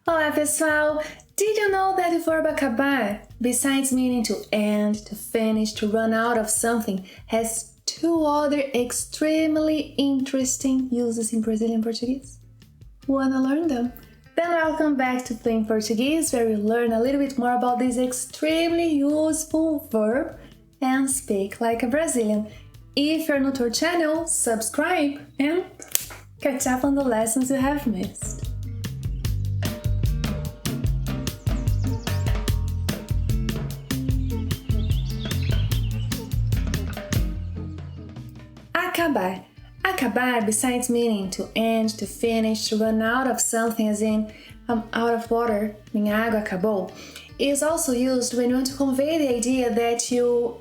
Olá, pessoal! Did you know that the verb acabar, besides meaning to end, to finish, to run out of something, has two other extremely interesting uses in Brazilian Portuguese? Wanna learn them? Then welcome back to Plain Portuguese, where we learn a little bit more about this extremely useful verb and speak like a Brazilian. If you're new to our channel, subscribe and catch up on the lessons you have missed. Acabar. Acabar, besides meaning to end, to finish, to run out of something, as in I'm out of water, minha água acabou, is also used when you want to convey the idea that you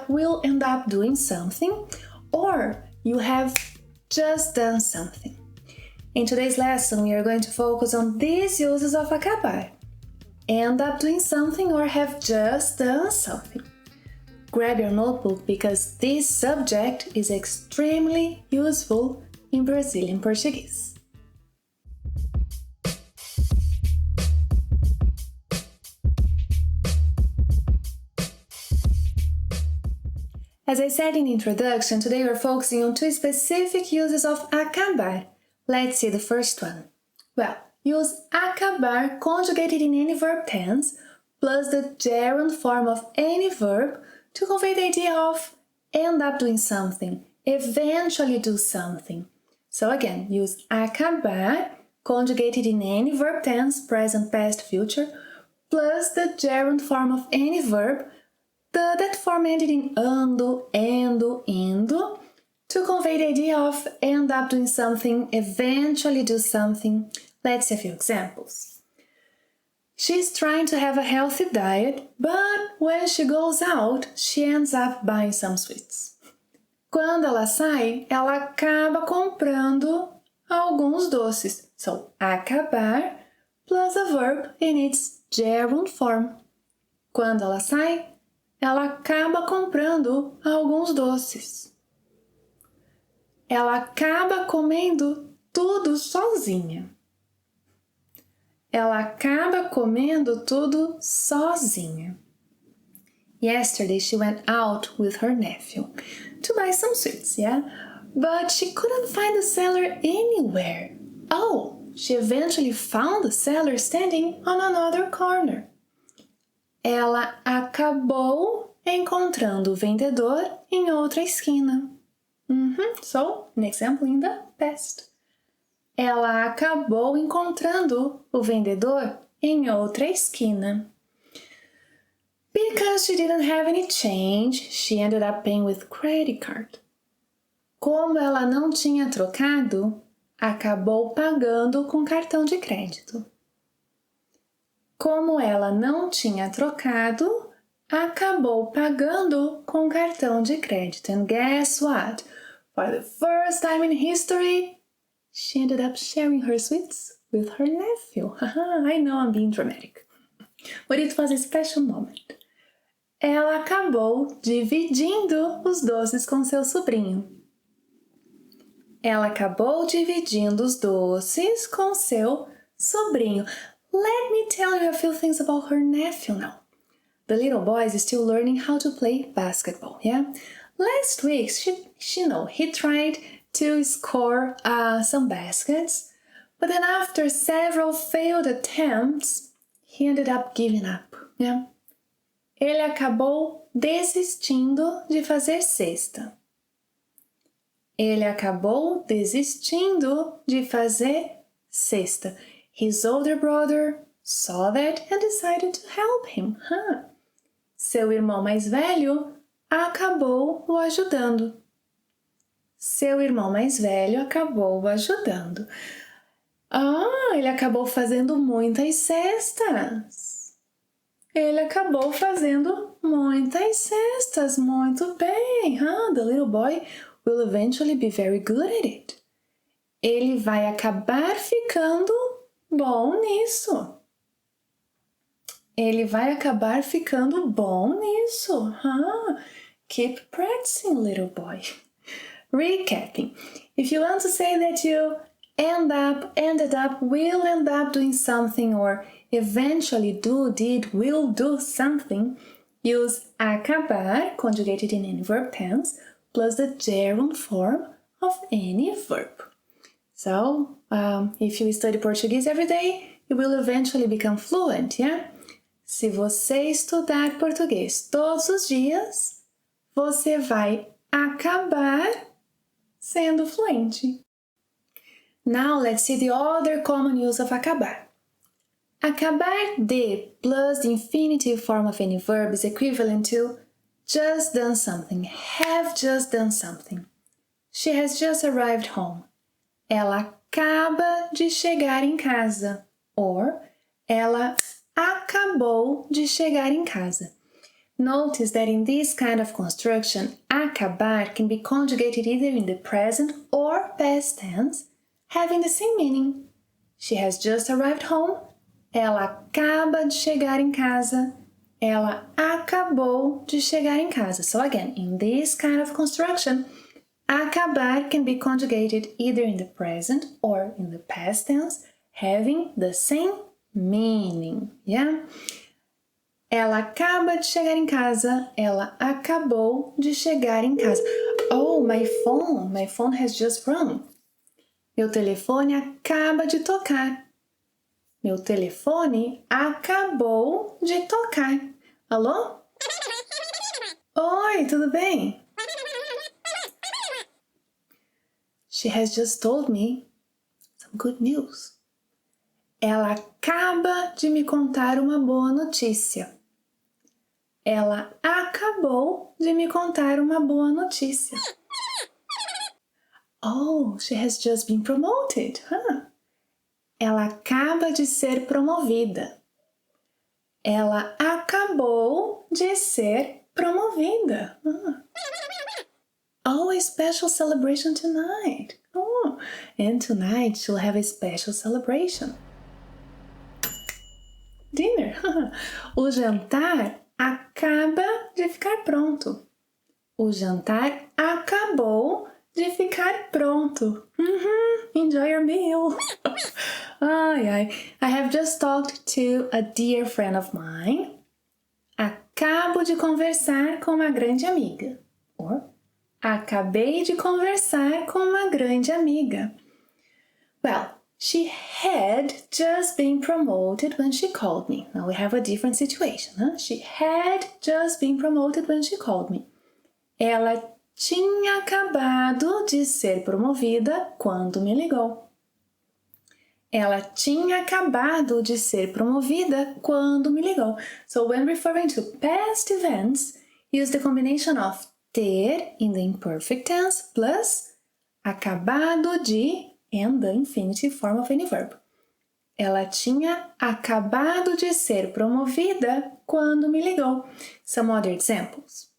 will end up doing something, or you have just done something. In today's lesson, we are going to focus on these uses of acabar. End up doing something or have just done something. Grab your notebook because this subject is extremely useful in Brazilian Portuguese. As I said in the introduction, today we're focusing on two specific uses of acabar. Let's see the first one. Well, use acabar conjugated in any verb tense plus the gerund form of any verb to convey the idea of end up doing something, eventually do something. So again, use acabar conjugated in any verb tense, present, past, future, plus the gerund form of any verb, that form ended in ando, endo, indo, to convey the idea of end up doing something, eventually do something. Let's see a few examples. She's trying to have a healthy diet, but when she goes out, she ends up buying some sweets. Quando ela sai, ela acaba comprando alguns doces. So, acabar plus a verb in its gerund form. Quando ela sai, ela acaba comprando alguns doces. Ela acaba comendo tudo sozinha. Ela acaba comendo tudo sozinha. Yesterday she went out with her nephew to buy some sweets, yeah? But she couldn't find the seller anywhere. Oh, she eventually found the seller standing on another corner. Ela acabou encontrando o vendedor em outra esquina. So, an example in the past. Ela acabou encontrando o vendedor em outra esquina. Because she didn't have any change, she ended up paying with credit card. Como ela não tinha trocado, acabou pagando com cartão de crédito. Como ela não tinha trocado, acabou pagando com cartão de crédito. And guess what? For the first time in history, she ended up sharing her sweets with her nephew. I know I'm being dramatic, but it was a special moment. Ela acabou dividindo os doces com seu sobrinho. Ela acabou dividindo os doces com seu sobrinho. Let me tell you a few things about her nephew now. The little boy is still learning how to play basketball, yeah? Last week, he tried to score some baskets, but then after several failed attempts, he ended up giving up, yeah? Ele acabou desistindo de fazer cesta. Ele acabou desistindo de fazer cesta. His older brother saw that and decided to help him. Seu irmão mais velho acabou o ajudando. Seu irmão mais velho acabou o ajudando. Ele acabou fazendo muitas cestas. Ele acabou fazendo muitas cestas. Muito bem. The little boy will eventually be very good at it. Ele vai acabar ficando bom nisso. Ele vai acabar ficando bom nisso. Keep practicing, little boy. Recapping. If you want to say that you end up, ended up, will end up doing something, or eventually do, did, will do something, use acabar, conjugated in any verb tense, plus the gerund form of any verb. So, if you study Portuguese every day, you will eventually become fluent, yeah? Se você estudar português todos os dias, você vai acabar sendo fluente. Now, let's see the other common use of acabar. Acabar de plus the infinitive form of any verb is equivalent to just done something, have just done something. She has just arrived home. Ela acaba de chegar em casa. Or, ela acabou de chegar em casa. Notice that in this kind of construction, acabar can be conjugated either in the present or past tense, having the same meaning. She has just arrived home. Ela acaba de chegar em casa. Ela acabou de chegar em casa. So again, in this kind of construction, acabar can be conjugated either in the present or in the past tense, having the same meaning, yeah? Ela acaba de chegar em casa. Ela acabou de chegar em casa. Oh, my phone has just rung. Meu telefone acaba de tocar. Meu telefone acabou de tocar. Alô? Oi, tudo bem? She has just told me some good news. Ela acaba de me contar uma boa notícia. Ela acabou de me contar uma boa notícia. Oh, she has just been promoted, huh? Ela acaba de ser promovida. Ela acabou de ser promovida. Oh, a special celebration tonight. Oh, and tonight she'll have a special celebration. Dinner. O jantar acaba de ficar pronto. O jantar acabou de ficar pronto. Enjoy your meal. I have just talked to a dear friend of mine. Acabo de conversar com uma grande amiga. Or, acabei de conversar com uma grande amiga. Well, she had just been promoted when she called me. Now we have a different situation, huh? She had just been promoted when she called me. Ela tinha acabado de ser promovida quando me ligou. Ela tinha acabado de ser promovida quando me ligou. So when referring to past events, use the combination of ter in the imperfect tense plus acabado de and the infinitive form of any verb. Ela tinha acabado de ser promovida quando me ligou. Some other examples.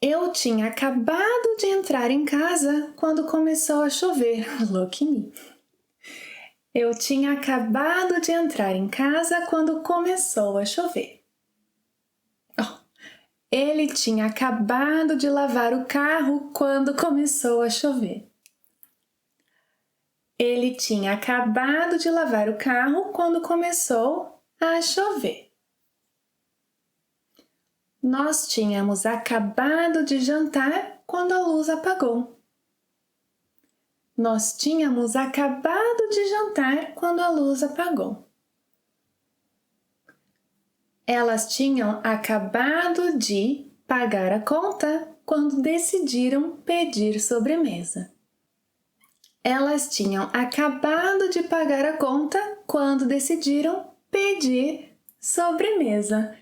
Eu tinha acabado de entrar em casa quando começou a chover. Look at me. Eu tinha acabado de entrar em casa quando começou a chover. Ele tinha acabado de lavar o carro quando começou a chover. Ele tinha acabado de lavar o carro quando começou a chover. Nós tínhamos acabado de jantar quando a luz apagou. Nós tínhamos acabado de jantar quando a luz apagou. Elas tinham acabado de pagar a conta quando decidiram pedir sobremesa. Elas tinham acabado de pagar a conta quando decidiram pedir sobremesa.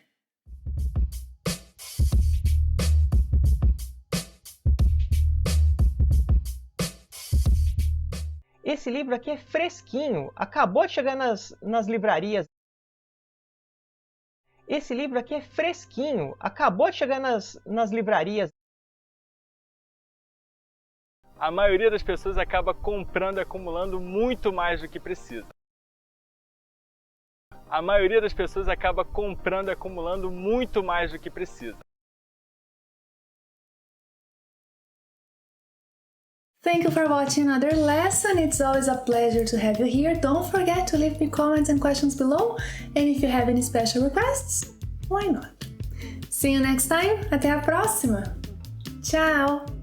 Esse livro aqui é fresquinho, acabou de chegar nas livrarias. Esse livro aqui é fresquinho, acabou de chegar nas livrarias. A maioria das pessoas acaba comprando e acumulando muito mais do que precisa. A maioria das pessoas acaba comprando e acumulando muito mais do que precisa. Thank you for watching another lesson. It's always a pleasure to have you here. Don't forget to leave me comments and questions below. And if you have any special requests, why not? See you next time. Até a próxima. Tchau!